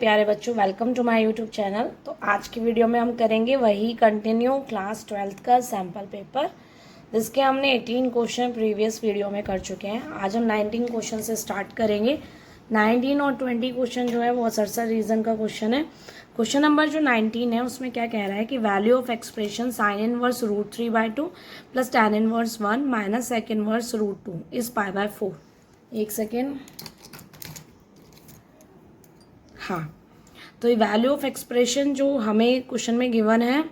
प्यारे बच्चों, welcome to my YouTube channel. तो आज की वीडियो में हम करेंगे वही कंटिन्यू क्लास 12th का सैम्पल पेपर, जिसके हमने 18 क्वेश्चन प्रीवियस वीडियो में कर चुके हैं। आज हम 19 क्वेश्चन से स्टार्ट करेंगे। 19 और 20 क्वेश्चन जो है वो असरसर रीजन का क्वेश्चन है। क्वेश्चन नंबर जो 19 है उसमें क्या कह रहा है कि value of expression sine inverse √3/2 plus tan inverse 1 minus sec inverse √2 is π/4। एक सेकेंड। हाँ, तो ये वैल्यू ऑफ एक्सप्रेशन जो हमें क्वेश्चन में गिवन है,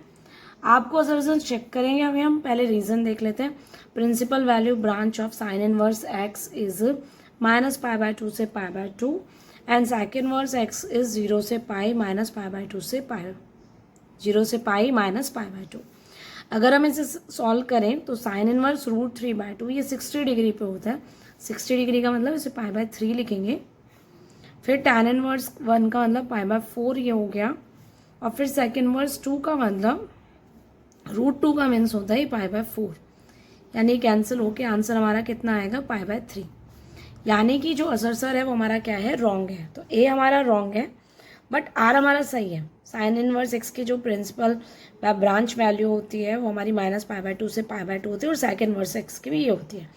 आपको असल चेक करेंगे। अभी हम पहले रीजन देख लेते हैं। Principal value branch of sine inverse x is -π/2 से π/2 and sec inverse x is 0 से π माइनस π/2 से π, 0 से π माइनस π/2। अगर हम इसे सॉल्व करें तो साइन इनवर्स √3/2 ये 60 डिग्री पे होता है। 60 डिग्री का मतलब इसे π/3 लिखेंगे। फिर tan इनवर्स 1 का मतलब π/4 ये हो गया, और फिर सेक इनवर्स 2 का मतलब √2 का मीन्स होता है π/4, यानी कैंसिल होके आंसर हमारा कितना आएगा π/3। यानी कि जो असरसर है वो हमारा क्या है, रॉन्ग है। तो ए हमारा रॉन्ग है बट आर हमारा सही है। साइन इनवर्स एक्स की जो प्रिंसिपल ब्रांच वैल्यू होती है वो हमारी -π/2 से π/2 होती है, और सेक इनवर्स एक्स की भी ये होती है।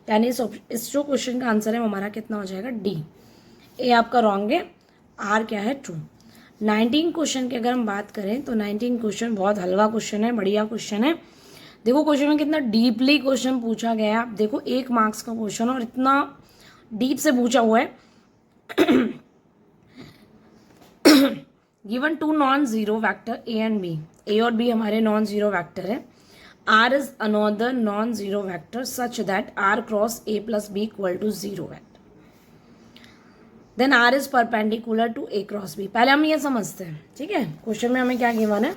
यानी इस जो क्वेश्चन का आंसर है वो हमारा कितना हो जाएगा, डी। ए आपका रॉन्ग है, आर क्या है, ट्रू। 19 क्वेश्चन की अगर हम बात करें तो 19 क्वेश्चन बहुत हलवा क्वेश्चन है, बढ़िया क्वेश्चन है। देखो क्वेश्चन में कितना डीपली क्वेश्चन पूछा गया है। आप देखो 1 मार्क्स का क्वेश्चन और इतना डीप से पूछा हुआ है। Given 2 non zero vector A and B, A और बी हमारे नॉन जीरो वैक्टर है। R is another non zero vector such that R cross A plus B equal to 0 vector. Then R is perpendicular to A cross B. पहले हम ये समझते हैं, ठीक है। क्वेश्चन में हमें क्या गिवन है,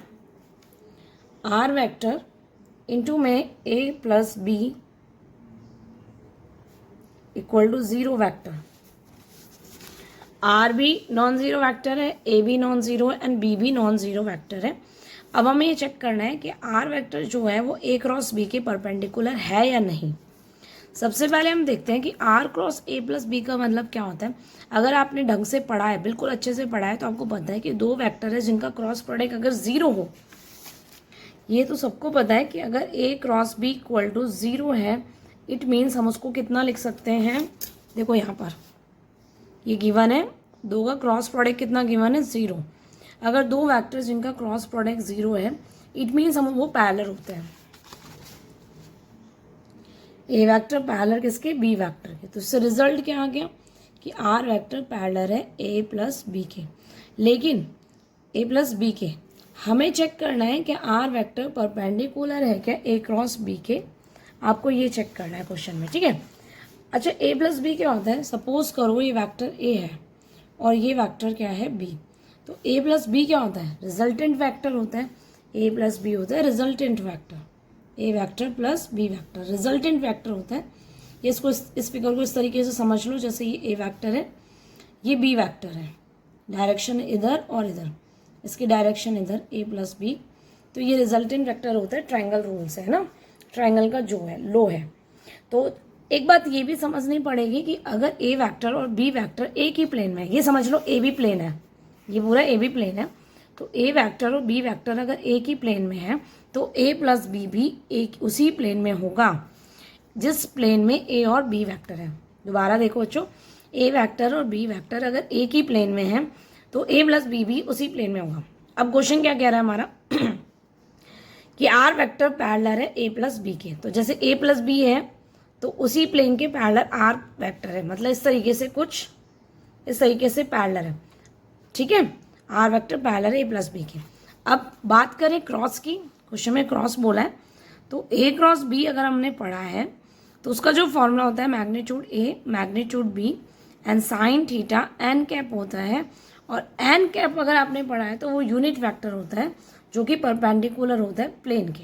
आर वेक्टर इंटू में A plus B equal to 0 vector. R भी नॉन जीरो वैक्टर है, ए भी नॉन जीरो है एंड बी भी नॉन जीरो वैक्टर है। अब हमें ये चेक करना है कि आर वेक्टर जो है वो ए क्रॉस बी के परपेंडिकुलर है या नहीं। सबसे पहले हम देखते हैं कि R cross A plus B का मतलब क्या होता है। अगर आपने ढंग से पढ़ा है, बिल्कुल अच्छे से पढ़ा है, तो आपको पता है कि दो वेक्टर है जिनका क्रॉस प्रोडक्ट अगर 0 हो, ये तो सबको पता है कि अगर ए क्रॉस बी इक्वल टू 0 है, इट मीन्स हम उसको कितना लिख सकते हैं। देखो यहाँ पर ये गिवन है, दो का क्रॉस प्रोडक्ट कितना गिवन है, 0। अगर दो वेक्टर जिनका क्रॉस प्रोडक्ट 0 है, इट मीन्स हम वो पैरेलल होते हैं। ए वेक्टर पैरेलल किसके, बी वेक्टर के। तो इससे रिजल्ट क्या आ गया कि आर वेक्टर पैरेलल है ए प्लस बी के। लेकिन ए प्लस बी के हमें चेक करना है कि आर वेक्टर परपेंडिकुलर है क्या ए क्रॉस बी के। आपको ये चेक करना है क्वेश्चन में, ठीक है। अच्छा, ए प्लस बी क्या होता है, सपोज करो ये वेक्टर ए है और ये वेक्टर क्या है, बी। तो ए प्लस बी क्या होता है, रिजल्टेंट वेक्टर होता है। ए प्लस बी होता है resultant vector. A vector plus B vector resultant vector होता है। ये इसको इस फिगर को इस तरीके से समझ लो, जैसे ये ए वेक्टर है, ये बी वेक्टर है, डायरेक्शन इधर और इधर, इसकी डायरेक्शन इधर, ए प्लस बी। तो ये रिजल्टेंट वेक्टर होता है, ट्रायंगल रूल से, है ना। ट्रायंगल का जो है लो है। तो एक बात ये भी समझनी पड़ेगी कि अगर ए वेक्टर और बी वेक्टर एक ही प्लेन में है, ये समझ लो ए बी प्लेन है, ये पूरा ए बी प्लेन है। तो ए वेक्टर और बी वेक्टर अगर एक ही प्लेन में है तो ए प्लस बी भी एक उसी प्लेन में होगा जिस प्लेन में ए और बी वेक्टर है। दोबारा देखो बच्चों, ए वेक्टर और बी वेक्टर अगर एक ही प्लेन में है तो ए प्लस बी भी उसी प्लेन में होगा। अब क्वेश्चन क्या कह रहा है हमारा कि आर वेक्टर पैरेलल है ए प्लस बी के। तो जैसे ए प्लस बी है तो उसी प्लेन के पैरेलल आर वेक्टर है, मतलब इस तरीके से कुछ इस तरीके से पैरेलल है, ठीक है। आर वेक्टर पैरेलल है ए प्लस बी के। अब बात करें क्रॉस की, क्वेश्चन में क्रॉस बोला है, तो ए क्रॉस बी अगर हमने पढ़ा है तो उसका जो फॉर्मूला होता है magnitude A magnitude B and sine theta N cap होता है। और एन कैप अगर आपने पढ़ा है तो वो यूनिट वेक्टर होता है जो कि परपेंडिकुलर होता है प्लेन के।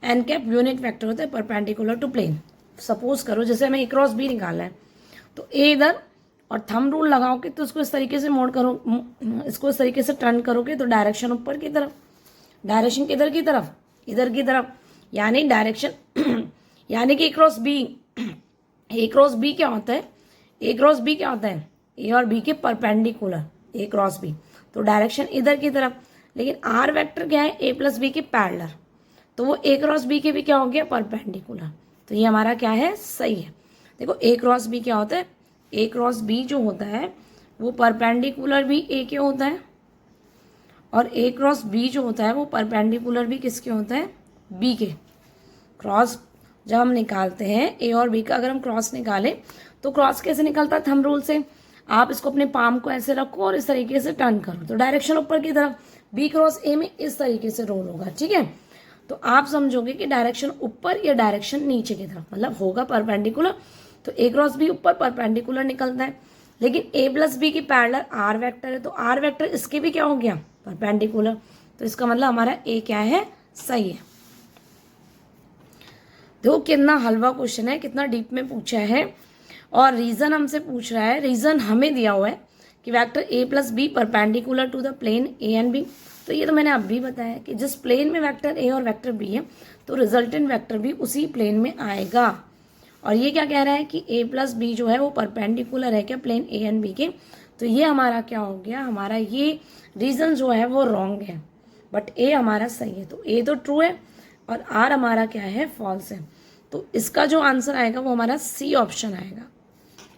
एन कैप यूनिट वेक्टर होता है परपेंडिकुलर टू प्लेन। सपोज करो जैसे हमें ए क्रॉस बी निकालना है, तो ए इधर और थंब रूल लगाओगे तो इसको इस तरीके से मोड़ करो, इसको इस तरीके से टर्न करोगे तो डायरेक्शन ऊपर की तरफ, डायरेक्शन किधर की तरफ, इधर की तरफ, यानी डायरेक्शन यानी कि ए क्रॉस बी क्या होता है, ए क्रॉस बी क्या होता है, ए और बी के परपेंडिकुलर। ए क्रॉस बी, तो डायरेक्शन इधर की तरफ। लेकिन आर वेक्टर क्या है, ए प्लस बी के पैरेलल, तो वो ए क्रॉस बी के भी क्या हो गया, परपेंडिकुलर। तो ये हमारा क्या है, सही है। देखो ए क्रॉस बी क्या होता है, ए क्रॉस बी जो होता है वो परपेंडिकुलर भी ए के होता है, और ए क्रॉस बी जो होता है वो परपेंडिकुलर भी किसके होता है, बी के। क्रॉस जब हम निकालते हैं ए और बी का, अगर हम क्रॉस निकालें तो क्रॉस कैसे निकलता है, थंब रूल से। आप इसको अपने पाम को ऐसे रखो और इस तरीके से टर्न करो, तो डायरेक्शन ऊपर की तरफ, बी क्रॉस ए में इस तरीके से रोल होगा, ठीक है। तो आप समझोगे कि डायरेक्शन ऊपर या डायरेक्शन नीचे की तरफ, मतलब होगा परपेंडिकुलर। तो ए क्रॉस बी ऊपर परपेंडिकुलर निकलता है, लेकिन ए प्लस बी की पैरेलल आर वेक्टर है, तो आर वेक्टर इसके भी क्या हो गया, परपेंडिकुलर। तो इसका मतलब हमारा ए क्या है, सही है। देखो कितना हलवा क्वेश्चन है, कितना डीप में पूछा है, और रीजन हमसे पूछ रहा है। रीजन हमें दिया हुआ है कि vector A plus B perpendicular to the plane A and B. तो ये तो मैंने अब भी बताया कि जिस प्लेन में वेक्टर ए और वेक्टर बी है तो रिजल्टेंट वेक्टर भी उसी प्लेन में आएगा। और ये क्या कह रहा है कि ए प्लस बी जो है वो परपेंडिकुलर है क्या, प्लेन ए एंड बी के। तो ये हमारा क्या हो गया, हमारा ये रीजन जो है वो रॉन्ग है, बट ए हमारा सही है। तो ए तो ट्रू है और आर हमारा क्या है, फॉल्स है। तो इसका जो आंसर आएगा वो हमारा सी ऑप्शन आएगा।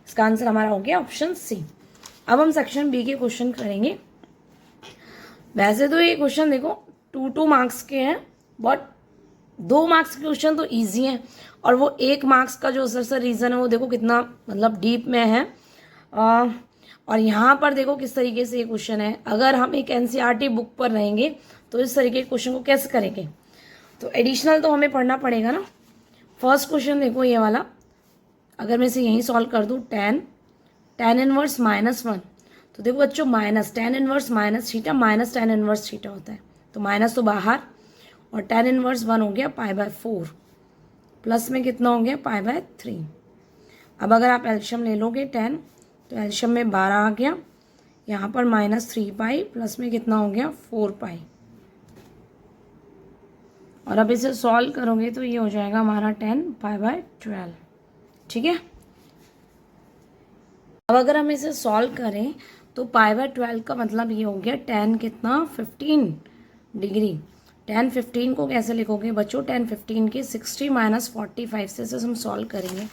इसका आंसर हमारा हो गया ऑप्शन सी। अब हम सेक्शन बी के क्वेश्चन करेंगे। वैसे तो ये क्वेश्चन देखो 2 मार्क्स के हैं, बट 2 मार्क्स के क्वेश्चन तो इजी हैं, और वो 1 मार्क्स का जो सर रीजन है वो देखो कितना मतलब डीप में है। और यहाँ पर देखो किस तरीके से ये क्वेश्चन है। अगर हम एक एनसीईआरटी बुक पर रहेंगे तो इस तरीके के क्वेश्चन को कैसे करेंगे, तो एडिशनल तो हमें पढ़ना पड़ेगा ना। फर्स्ट क्वेश्चन देखो ये वाला, अगर मैं इसे यहीं सॉल्व कर दूँ, tan इनवर्स -1, तो देखो बच्चों minus tan inverse minus theta minus tan inverse theta होता है, तो माइनस तो बाहर, और tan इनवर्स 1 हो गया π/4, प्लस में कितना हो गया π/3। अब अगर आप एल्शियम ले लोगे 10, तो एल्शियम में 12 आ गया, यहाँ पर -3π, प्लस में कितना हो गया 4π। और अब इसे सॉल्व करोगे तो ये हो जाएगा हमारा 10 π/12, ठीक है। अब अगर हम इसे सॉल्व करें तो π/12 का मतलब ये हो गया tan कितना 15 डिग्री। tan 15 को कैसे लिखोगे बच्चों, tan 15 के 60 - 45 से हम सॉल्व करेंगे।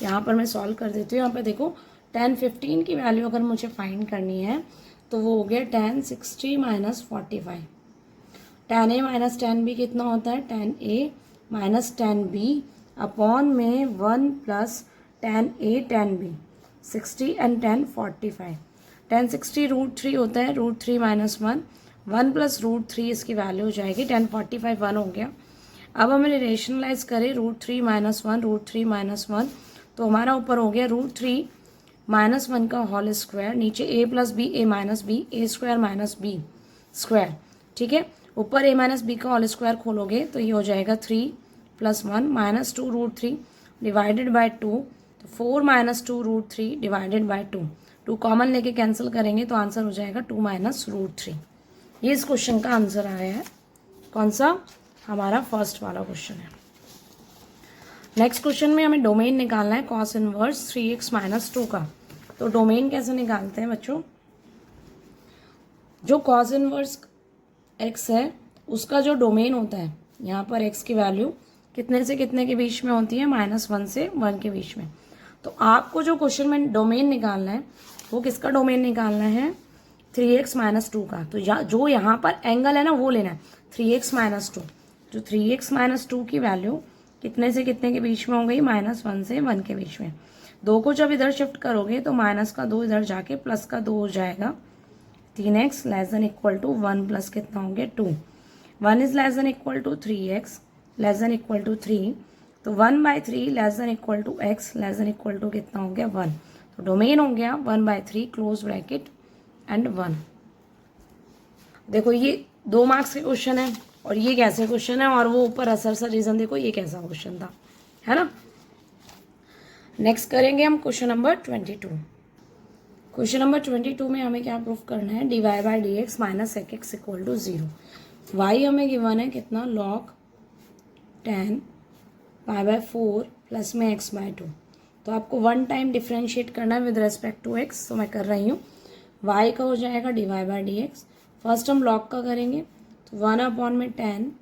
यहाँ पर मैं सॉल्व कर देती हूँ। यहाँ पर देखो tan 15 की वैल्यू अगर मुझे फाइंड करनी है तो वो हो गया tan 60 - 45। tan a minus tan b कितना होता है, tan a minus tan b upon में 1 plus tan a tan b, 60 and tan 45। tan 60 √3 होता है, √3 - 1, 1 प्लस √3 इसकी वैल्यू हो जाएगी, tan 45 1 हो गया। अब हम रेशनलाइज करें √3 - 1, √3 - 1, तो हमारा ऊपर हो गया √3 - 1 का होल स्क्वायर, नीचे a plus B a minus B, a square minus B square, ठीक है। ऊपर a माइनस बी का होल स्क्वायर खोलोगे तो ये हो जाएगा 3 + 1 -2 √3 डिवाइडेड बाय 2, तो 4 - 2 √3 डिवाइडेड बाय 2, 2 कॉमन लेके कैंसिल करेंगे तो आंसर हो जाएगा 2 - √3। ये इस क्वेश्चन का आंसर आया है। कौन सा, हमारा फर्स्ट वाला क्वेश्चन है। नेक्स्ट क्वेश्चन में हमें डोमेन निकालना है cos इनवर्स 3x - 2 का। तो डोमेन कैसे निकालते हैं बच्चों, जो cos इनवर्स x है उसका जो डोमेन होता है, यहाँ पर x की वैल्यू कितने से कितने के बीच में होती है, -1 से 1 के बीच में। तो आपको जो क्वेश्चन में डोमेन निकालना है वो किसका डोमेन निकालना है, 3x - 2 का। तो जो यहाँ पर एंगल है ना वो लेना है 3x - 2। जो 3x - 2 की वैल्यू कितने से कितने के बीच में हो गई, -1 से 1 के बीच में। 2 को जब इधर शिफ्ट करोगे तो माइनस का 2 इधर जाके प्लस का 2 हो जाएगा। 3x ≤ 1 प्लस कितना हो गया 2, 1 इज ≤ 3x ≤ 3, तो 1/3 ≤ x ≤ कितना हो गया 1। तो डोमेन हो गया 1/3 क्लोज ब्रैकेट एंड 1। देखो ये 2 मार्क्स के क्वेश्चन है, और ये कैसे क्वेश्चन है, और वो ऊपर असर रीजन देखो ये कैसा क्वेश्चन था, है ना। नेक्स्ट करेंगे हम क्वेश्चन नंबर 22। क्वेश्चन नंबर 22 में हमें क्या प्रूफ करना है, dy/dx - sec x = 0। y हमें गिवन है कितना, log tan π/4 प्लस में x/2। तो आपको 1 टाइम डिफ्रेंशिएट करना है विद रेस्पेक्ट टू x, तो मैं कर रही हूँ। y का हो जाएगा dy/dx। फर्स्ट हम log का करेंगे तो 1/10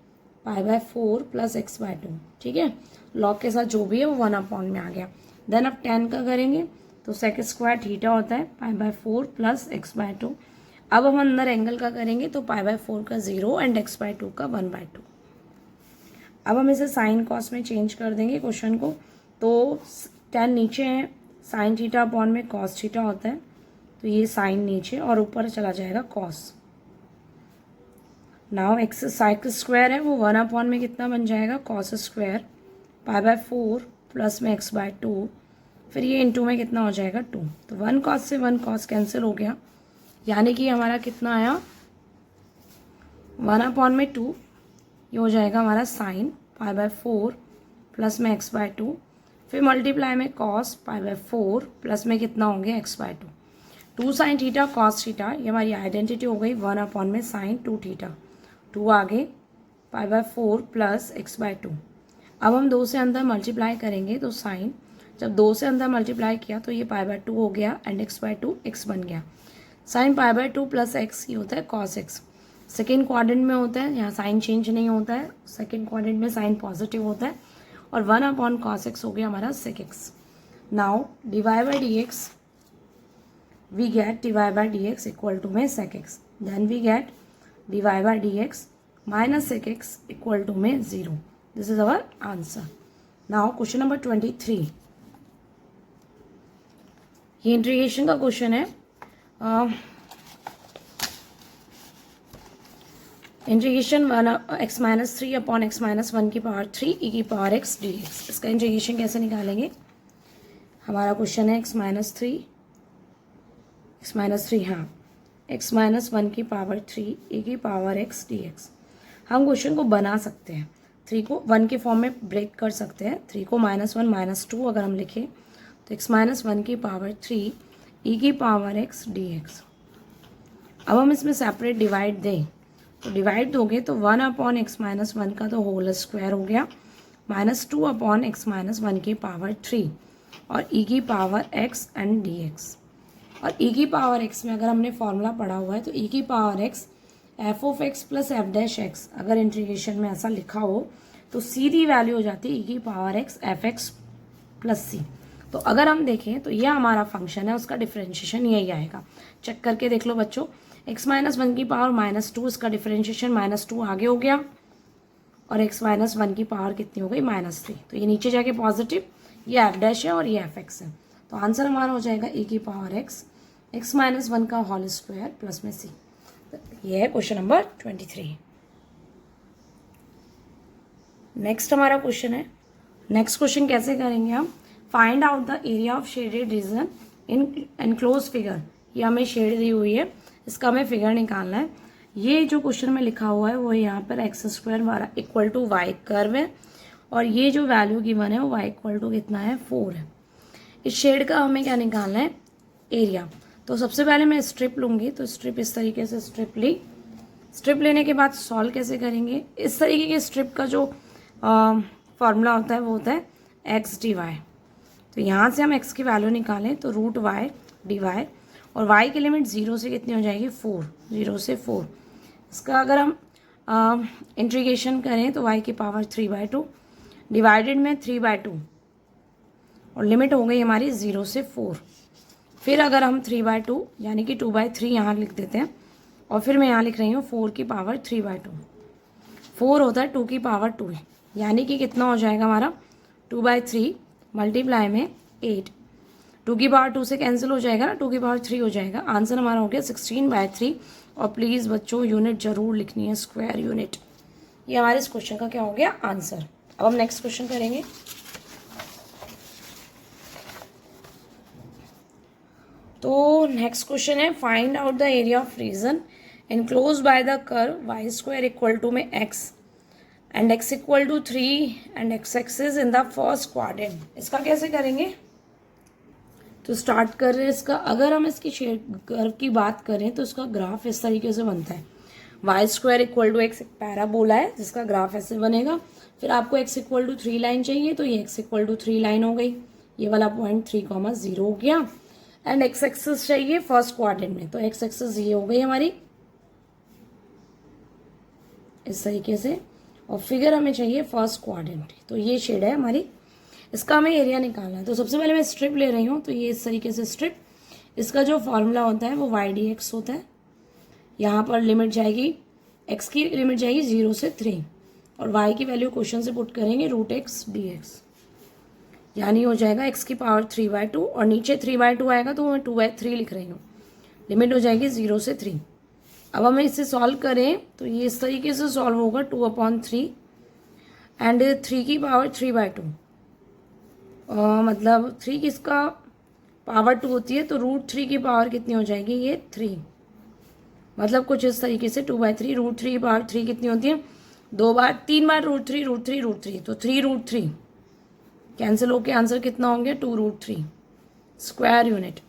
π/4 प्लस x/2, ठीक है। log के साथ जो भी है वो 1/, में आ गया। देन अब 10 का करेंगे तो sec² थीटा होता है π/4 प्लस x/2। अब हम अंदर एंगल का करेंगे तो π/4 का 0 एंड x/2 का 1/2। अब हम इसे साइन कॉस में चेंज कर देंगे क्वेश्चन को। तो 10 नीचे है, साइन थीटा अपॉन में कॉस थीटा होता है, तो ये साइन नीचे और ऊपर चला जाएगा कॉस। नाउ एक्स साइक स्क्वायर है वो 1/, में कितना बन जाएगा कॉस स्क्वायर π/4 प्लस में x/2, फिर ये इंटू में कितना हो जाएगा 2। तो 1 कॉस से 1 कॉस कैंसिल हो गया, यानी कि हमारा कितना आया 1/2, ये हो जाएगा हमारा साइन π/4 प्लस में x/2, फिर मल्टीप्लाई में कॉस π/4 प्लस में कितना हो गया x/2। 2 sine theta cos theta, ये हमारी आइडेंटिटी हो गई 1/, में साइन 2 थीटा, 2 आगे π/4 प्लस x/2। अब हम 2 से अंदर मल्टीप्लाई करेंगे तो साइन, जब 2 से अंदर मल्टीप्लाई किया तो ये π/2 हो गया एंड x/2 x बन गया। साइन π/2 प्लस x ये होता है कॉस x। सेकेंड क्वाड्रेंट में होता है, यहाँ साइन चेंज नहीं होता है, सेकेंड क्वाड्रेंट में साइन पॉजिटिव होता है, और 1/, cos x हो गया हमारा sec x। Now dy/dx we get dy/dx equal to में sec x, then we get dy/dx minus sec x equal to में 0। This is our answer. Now question number 23, ये integration का क्वेश्चन है। Integration x-3 upon x-1 की power 3 e की power x dx। इसका integration कैसे निकालेंगे? हमारा क्वेश्चन है x-3 हाँ x-1 की पावर 3 e की पावर x dx। हम क्वेश्चन को बना सकते हैं, 3 को 1 के फॉर्म में ब्रेक कर सकते हैं। 3 को -1 -2 अगर हम लिखें तो x-1 की पावर 3 e की पावर x dx। अब हम इसमें सेपरेट डिवाइड दें तो डिवाइड दोगे तो 1/x-1 का तो होल स्क्वायर हो गया, -2/x-1 की पावर 3 और e की पावर x एंड dx। और e की पावर x में अगर हमने फॉर्मूला पढ़ा हुआ है तो e की power x f(x) plus f'(x), अगर इंटीग्रेशन में ऐसा लिखा हो तो सीधी वैल्यू हो जाती है e की power x f(x) plus c। तो अगर हम देखें तो यह हमारा फंक्शन है, उसका डिफरेंशिएशन यही आएगा। चेक करके देख लो बच्चों, x-1 की पावर -2, इसका डिफरेंशिएशन -2 आगे हो गया, और x-1 की पावर कितनी हो गई -3। तो ये नीचे जाके पॉजिटिव, ये f' है और ये f(x) है। तो आंसर हमारा हो जाएगा e की पावर x x-1 का होल स्क्वायर प्लस में c। तो ये है क्वेश्चन नंबर 23। नेक्स्ट हमारा क्वेश्चन है, नेक्स्ट क्वेश्चन कैसे करेंगे हम? Find out the area of shaded region in enclose figure. ये हमें शेड दी हुई है, इसका हमें फिगर निकालना है। ये जो क्वेश्चन में लिखा हुआ है वो यहाँ पर x² हमारा इक्वल टू y कर्व है, और ये जो वैल्यू गिवन है वो y इक्वल टू कितना है 4 है। इस शेड का हमें क्या निकालना है? एरिया। तो सबसे पहले मैं स्ट्रिप लूँगी, तो स्ट्रिप इस तरीके से स्ट्रिप ली। स्ट्रिप लेने के बाद सॉल्व कैसे करेंगे? इस तरीके के स्ट्रिप का जो फॉर्मूला होता है वो होता है x dy। तो यहाँ से हम x की वैल्यू निकालें तो √y dy, और y की लिमिट 0 से कितनी हो जाएगी 4, 0 से 4। इसका अगर हम इंटीग्रेशन करें तो y की पावर 3/2 डिवाइडेड में 3/2, और लिमिट हो गई हमारी 0 से 4। फिर अगर हम 3/2 यानी कि 2/3 यहाँ लिख देते हैं, और फिर मैं यहाँ लिख रही हूँ 4 की पावर 3/2। 4 होता है 2 की पावर 2, यानी कि कितना हो जाएगा हमारा 2/3 मल्टीप्लाई में 8। 2 की पावर 2 से कैंसिल हो जाएगा ना, 2 की पावर 3 हो जाएगा। आंसर हमारा हो गया 16/3। और प्लीज़ बच्चों यूनिट जरूर लिखनी है, स्क्वायर यूनिट। ये हमारे इस क्वेश्चन का क्या हो गया आंसर। अब हम नेक्स्ट क्वेश्चन करेंगे। तो नेक्स्ट क्वेश्चन है find out the area of region enclose by the curve y² equal to में x and x equal to 3 and x axis in the first quadrant. इसका कैसे करेंगे? तो स्टार्ट कर रहे हैं इसका। अगर हम इसकी शेड कर्व की बात करें तो इसका ग्राफ इस तरीके से बनता है, y² इक्वल टू x एक पैराबोला है जिसका ग्राफ ऐसे बनेगा। फिर आपको x इक्वल टू 3 लाइन चाहिए, तो ये x इक्वल टू 3 लाइन हो गई। ये वाला पॉइंट 3,0 हो गया। एंड एक्स एक्सिस चाहिए फर्स्ट क्वाड्रेंट में, तो एक्स एक्सिस ये हो गई हमारी इस तरीके से, और फिगर हमें चाहिए फर्स्ट क्वाड्रेंट, तो ये शेड है हमारी, इसका हमें एरिया निकालना है। तो सबसे पहले मैं स्ट्रिप ले रही हूँ, तो ये इस तरीके से स्ट्रिप, इसका जो फॉर्मूला होता है वो वाई डी एक्स होता है। यहाँ पर लिमिट जाएगी, एक्स की लिमिट जाएगी 0 से 3, और वाई की वैल्यू क्वेश्चन से पुट करेंगे √x dx, यानी हो जाएगा x की पावर 3/2, और नीचे 3/2 आएगा तो मैं 2/3 लिख रही हूँ। लिमिट हो जाएगी 0 से 3। अब हमें इसे सॉल्व करें तो ये इस तरीके से सॉल्व होगा 2/3 एंड 3 की पावर 3/2, मतलब 3 किसका पावर 2 होती है, तो √3 की पावर कितनी हो जाएगी, ये 3, मतलब कुछ इस तरीके से 2/3, √3 की पावर 3 कितनी होती है, 3 बार √3 √3 √3, तो 3√3 कैंसिल होके आंसर कितना होंगे 2√3 स्क्वायर यूनिट।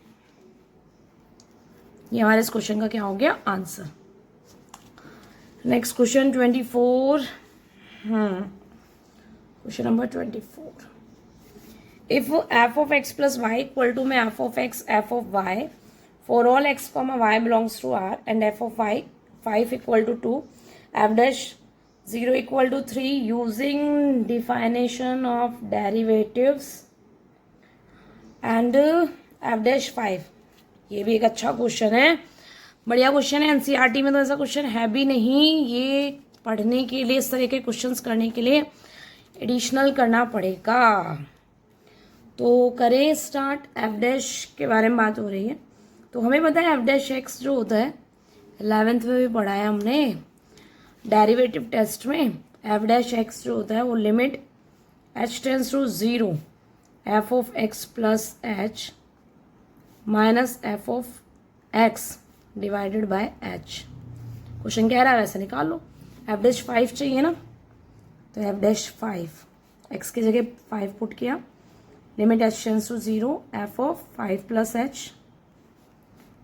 ये हमारे इस क्वेश्चन का क्या हो गया answer. Next question 24, question number 24, if f of x plus y equal to में f of x f of y for all x comma y belongs to R and f of y 5 equal to 2, f dash 0 equal to 3 using definition of derivatives and f dash 5। ये भी एक अच्छा question है, बढ़िया question है। NCERT में तो ऐसा क्वेश्चन है भी नहीं, ये पढ़ने के लिए, इस तरह के क्वेश्चंस करने के लिए एडिशनल करना पड़ेगा। तो करें स्टार्ट। एफ डैश के बारे में बात हो रही है, तो हमें पता है एफ डैश एक्स जो होता है 11th में भी पढ़ा है हमने डेरिवेटिव टेस्ट में। एफ डैश एक्स जो होता है वो limit h tends to 0 f of x plus h minus f of x divided by h। Question कह रहा है वैसे निकाल लो। एफ डैश 5 चाहिए ना, तो एफ डैश 5 x की जगह 5 पुट किया, limit h tends to 0 f of 5 plus h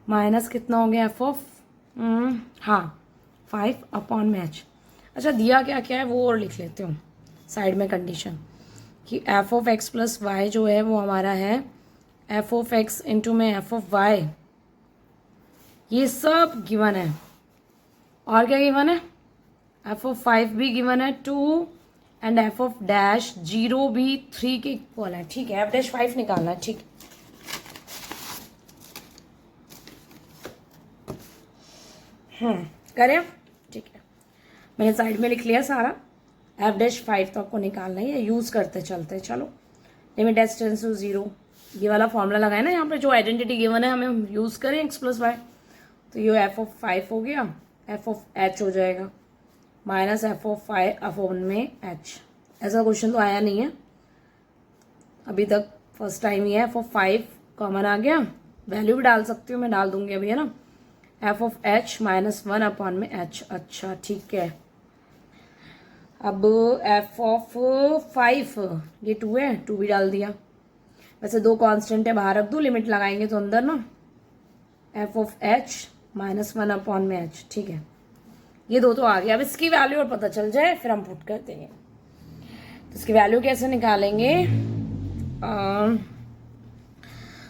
minus कितना हो गया f ऑफ 5 अपॉन में h। अच्छा दिया क्या क्या है वो और लिख लेते हूँ साइड में कंडीशन कि f of x plus Y जो है वो हमारा है f ऑफ x इंटू में f ऑफ y, ये सब गिवन है। और क्या गिवन है, f ऑफ 5 भी गिवन है 2 एंड f ऑफ डैश 0 भी 3 के इक्वल है। ठीक है, f डैश 5 निकालना है। ठीक करें, ठीक है मैंने साइड में लिख लिया सारा। f डैश 5 तो आपको निकालना ही है, यूज़ करते चलते चलो। लिमिट h टेंस टू 0, ये वाला फॉर्मूला लगाए ना यहाँ पे, जो आइडेंटिटी गिवन है हमें यूज़ करें x प्लस वाई, तो ये f ऑफ 5 हो गया, f ऑफ h हो जाएगा माइनस f ऑफ 5 अपॉन में h। ऐसा क्वेश्चन तो आया नहीं है अभी तक, फर्स्ट टाइम ही है। f ऑफ 5 कॉमन आ गया, वैल्यू भी डाल सकती हूँ मैं, डाल दूंगी अभी है ना, f of h minus 1 upon में h। अच्छा ठीक है, अब f ऑफ 5 ये 2 है, 2 भी डाल दिया। वैसे 2 कांस्टेंट है, बाहर रख दूँ, लिमिट लगाएंगे तो अंदर ना, f of h minus 1 upon में h। ठीक है, ये 2 तो आ गया। अब इसकी वैल्यू और पता चल जाए फिर हम पुट कर देंगे। तो इसकी वैल्यू कैसे निकालेंगे,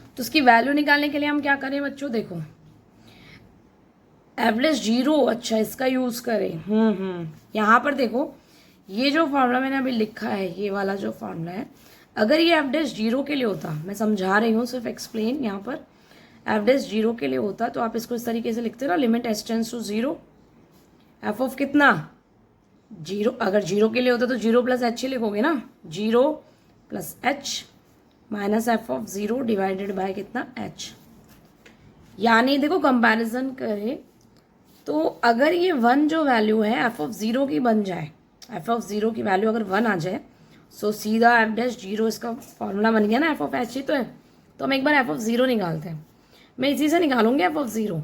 तो इसकी वैल्यू निकालने के लिए हम क्या करें बच्चों, देखो एवरेज 0, अच्छा इसका यूज करें। यहाँ पर देखो ये जो फॉर्मूला मैंने अभी लिखा है, ये वाला जो फॉर्मूला है, अगर ये एवरेज 0 के लिए होता, मैं समझा रही हूँ सिर्फ एक्सप्लेन, यहाँ पर एवरेज 0 के लिए होता तो आप इसको इस तरीके से लिखते ना, limit h tends to 0 f of कितना 0, अगर 0 के लिए होता तो 0 प्लस h ही लिखोगे ना, 0 plus h minus f of 0 divided by कितना h। यानी देखो कंपैरिजन करें तो अगर ये 1 जो वैल्यू है f ऑफ 0 की बन जाए, f ऑफ 0 की वैल्यू अगर 1 आ जाए, सो सीधा f डैश 0 इसका फॉर्मूला बन गया ना, f ऑफ h ही तो है। तो हम एक बार f ऑफ 0 निकालते हैं, मैं इसी से निकालूंगी f ऑफ 0।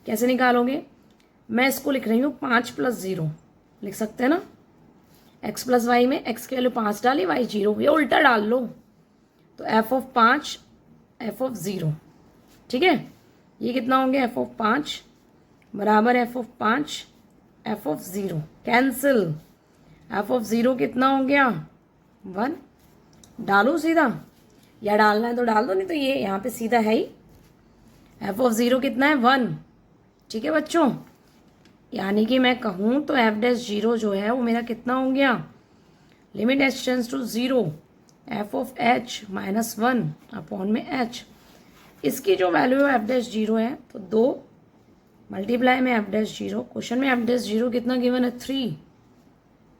कैसे निकालोगे, मैं इसको लिख रही हूँ 5 प्लस 0 लिख सकते हैं ना, x प्लस वाई में x की वैल्यू 5 डाली, y 0, ये उल्टा डाल लो, तो f ऑफ 5 f ऑफ 0। ठीक है, ये कितना होंगे f ऑफ 5 बराबर f of 5 f of 0, cancel, f of 0 कितना हो गया 1, डालो सीधा, या डालना है तो डाल दो, नहीं तो ये यहाँ पे सीधा है ही एफ ऑफ ज़ीरो कितना है 1, ठीक है बच्चों। यानी कि मैं कहूँ तो एफ डैश जीरो जो है वो मेरा कितना हो गया, limit H tends to zero F of H minus 1 upon में एच। इसकी जो वैल्यू है एफ डैश जीरो है तो 2 मल्टीप्लाई में एफ डैश जीरो, क्वेश्चन में एफ डैश जीरो कितना गिवन है 3,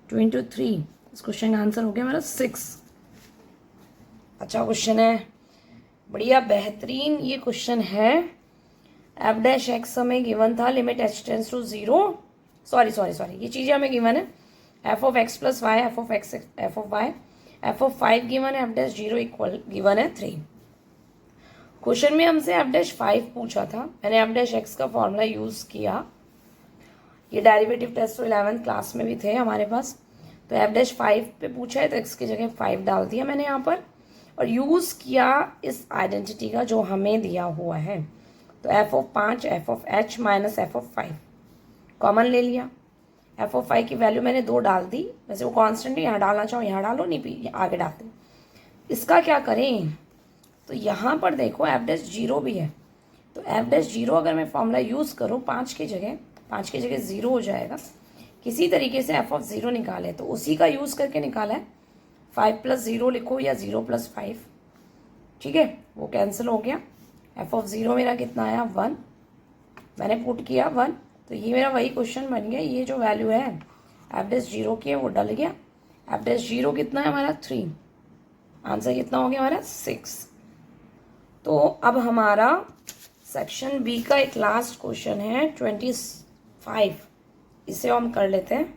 2 इंटू 3, इस क्वेश्चन का आंसर हो गया मेरा 6। अच्छा क्वेश्चन है, बढ़िया बेहतरीन ये क्वेश्चन है। एफ डैश एक्स हमें गिवन था, limit H tends to zero, sorry ये चीज़ें हमें गिवन है, F of X plus Y, F of X, F of Y, F of 5 given है, F dash zero equal given है 3। Question में हमसे एफ डैश 5 पूछा था, मैंने एफ डैश एक्स का फॉर्मूला यूज़ किया, ये डेरिवेटिव टेस्ट तो 11th क्लास में भी थे हमारे पास। तो एफ डैश 5 पे पूछा है तो एक्स की जगह 5 डाल दिया मैंने यहाँ पर और यूज़ किया इस आइडेंटिटी का जो हमें दिया हुआ है। तो F of 5 F of H minus F of 5 common ले लिया, एफ ऑफ 5 की वैल्यू मैंने 2 डाल दी, वैसे वो कॉन्स्टेंट है, यहाँ डालना चाहो यहाँ डालो, नहीं आगे डालते। इसका क्या करें, तो यहाँ पर देखो एफ डैश जीरो भी है, तो एफ डैश जीरो अगर मैं फॉर्मूला यूज़ करूँ 5 की जगह 0 हो जाएगा। किसी तरीके से एफ ऑफ 0 निकाले तो उसी का यूज़ करके निकाला है, 5 प्लस 0 लिखो या 0 प्लस 5, ठीक है, वो कैंसिल हो गया। एफ ऑफ 0 मेरा कितना आया 1, मैंने पुट किया 1, तो ये मेरा वही क्वेश्चन बन गया। ये जो वैल्यू है एफ डैश जीरो की है वो डल गया। एफ डैश जीरो कितना है हमारा 3, आंसर कितना हो गया हमारा 6। तो अब हमारा सेक्शन बी का एक लास्ट क्वेश्चन है 25, इसे हम कर लेते हैं।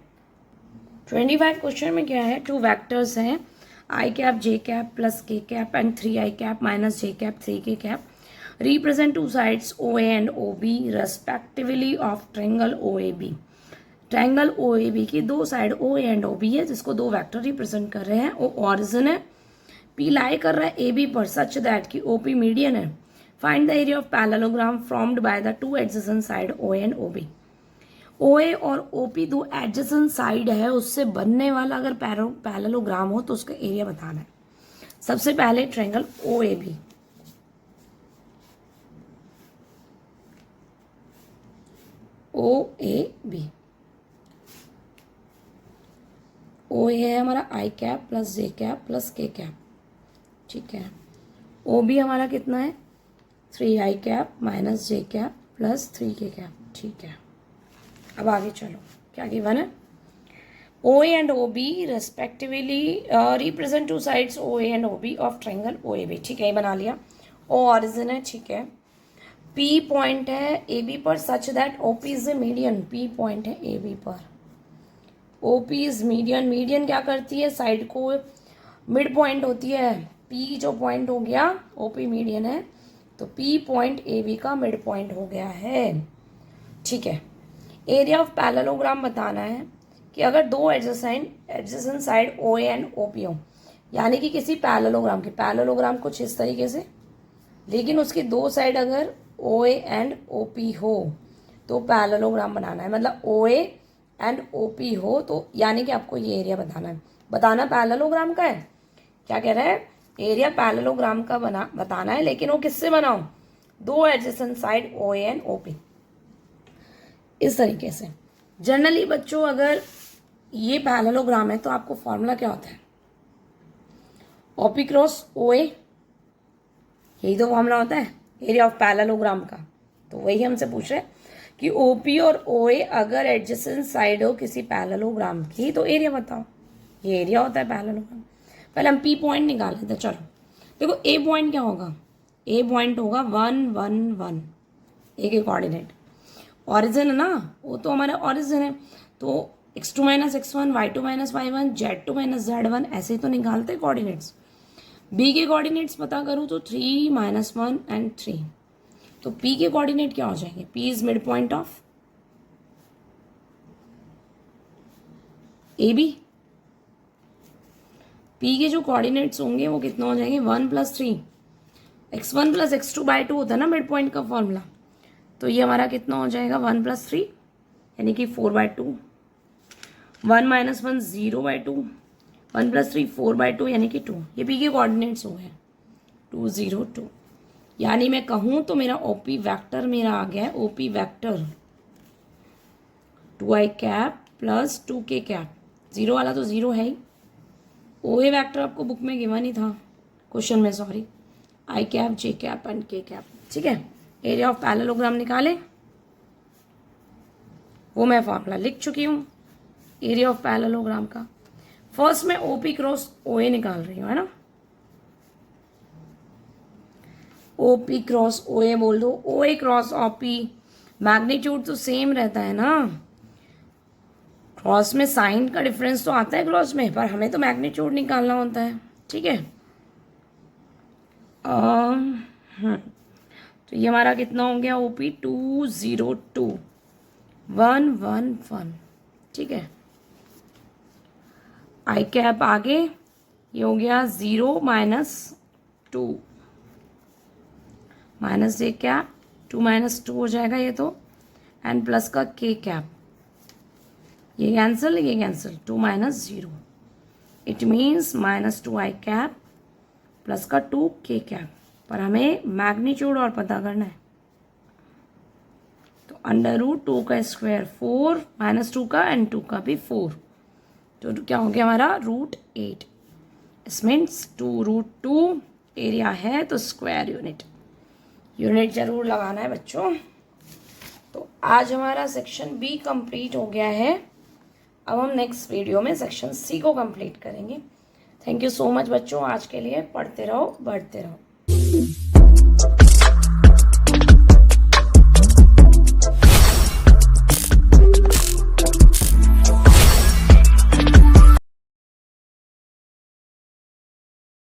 25 क्वेश्चन में क्या है, 2 वेक्टर्स हैं I cap J cap plus K cap and 3 I cap minus J cap 3 K cap, represent 2 sides O A and O B respectively of triangle O A B. Triangle O A B की 2 side O A and O B है, जिसको 2 vector represent कर रहे हैं। ओ origin है, P लाई कर रहा है ए बी पर सच दैट कि ओ पी मीडियन है। Find the area of parallelogram formed by the 2 adjacent side O A and O B. O A और ओ पी 2 एडजेसेंट साइड है, उससे बनने वाला अगर पैरेललोग्राम हो तो उसका एरिया बताना है। सबसे पहले triangle O A B, O A B, O A है हमारा I cap plus J cap plus K cap, ठीक है। ओ बी हमारा कितना है 3 I cap minus J cap plus 3 K cap, ठीक है। अब आगे चलो, क्या गिवन है, O A and O B respectively represent 2 sides O A and O B of triangle O A B, ठीक है, ये बना लिया। ओ ऑरिजिन है, ठीक है। पी पॉइंट है ए बी पर such that O P is a median, P point है ए बी पर, O P is median. Median क्या करती है, साइड को मिड पॉइंट होती है, पी जो पॉइंट हो गया ओ पी मीडियन है, तो पी पॉइंट ए बी का मिड पॉइंट हो गया है, ठीक है। एरिया ऑफ पैरेललोग्राम बताना है कि अगर 2 adjacent side O A and O P हो, यानी कि किसी पैरेललोग्राम कुछ इस तरीके से, लेकिन उसकी 2 साइड अगर ओ ए एंड ओ पी हो तो पैरेललोग्राम बनाना है, मतलब ओ ए एंड ओ पी हो तो यानी कि आपको ये एरिया बताना है। बताना पैरेललोग्राम का है, क्या कह रहा है, एरिया पैरेललोग्राम का बताना है, लेकिन वो किससे बनाओ, 2 adjacent side O A and O P, इस तरीके से। जनरली बच्चों अगर ये पैरेललोग्राम है तो आपको फॉर्मूला क्या होता है, ओ पी क्रॉस ओ ए, यही तो फॉर्मूला होता है एरिया ऑफ पैरेललोग्राम का। तो वही हमसे पूछ रहे हैं कि ओ पी और ओ ए अगर एडजेसेंट साइड हो किसी पैरेललोग्राम की तो एरिया बताओ, ये एरिया होता है पैरेललोग्राम। पहले हम पी पॉइंट निकाल लेते हैं, चलो देखो ए पॉइंट क्या होगा, ए पॉइंट होगा 1 1 1, ए के कोऑर्डिनेट, ऑरिजिन है ना, वो तो हमारा ऑरिजिन है, तो x2 minus x1, y2 minus y1, z2 minus z1, ऐसे ही तो निकालते हैं कोऑर्डिनेट्स। b के कोऑर्डिनेट्स पता करूँ तो 3 माइनस 1 एंड 3, तो p के कोऑर्डिनेट क्या हो जाएंगे, p is mid point of A B, p के जो कोऑर्डिनेट्स होंगे वो कितना हो जाएंगे 1 plus 3, x1 plus x2 by 2 होता है ना मिड पॉइंट का फॉर्मूला, तो ये हमारा कितना हो जाएगा 1 प्लस 3 यानी कि 4 by 2, 1 minus 1 0 by 2, 1 plus 3 4 by 2 यानी कि 2, ये पी के कोऑर्डिनेट्स हो गए 2 0 2। यानी मैं कहूँ तो मेरा ओपी वैक्टर मेरा आ गया है, OP vector 2i cap plus 2k cap, zero वाला तो जीरो है ही। ओए वैक्टर आपको बुक में गिवन ही था, क्वेश्चन में sorry, I cap J cap and के कैप। ठीक है, एरिया ऑफ पैरेललोग्राम निकाले, वो मैं फॉर्मूला लिख चुकी हूँ एरिया ऑफ पैरेललोग्राम का। फर्स्ट में ओपी क्रॉस ओए निकाल रही हूँ, है ना, ओपी क्रॉस ओए बोल दो, ओए क्रॉस ओपी, मैग्नीट्यूड तो सेम रहता है ना, क्रॉस में साइन का डिफरेंस तो आता है क्रॉस में, पर हमें तो मैग्नीट्यूड निकालना होता है। ठीक है, तो ये हमारा कितना हो गया, ओपी 202,111। ठीक है, आई कैप आगे, ये हो गया 0 - 2 माइनस जे कैप, 2 - 2 हो जाएगा ये तो, एंड प्लस का के कैप, ये cancel 2 - 0, it means -2i cap plus का 2k कैप। पर हमें मैग्नीट्यूड और पता करना है, तो √2 का स्क्वायर 4, -2 का एंड 2 का भी 4, तो क्या हो गया हमारा √8। इस मीन्स 2√2 एरिया है तो स्क्वायर यूनिट जरूर लगाना है बच्चों। तो आज हमारा सेक्शन बी कंप्लीट हो गया है। अब हम नेक्स्ट वीडियो में सेक्शन सी को कंप्लीट करेंगे। थैंक यू सो मच बच्चों, आज के लिए पढ़ते रहो बढ़ते रहो।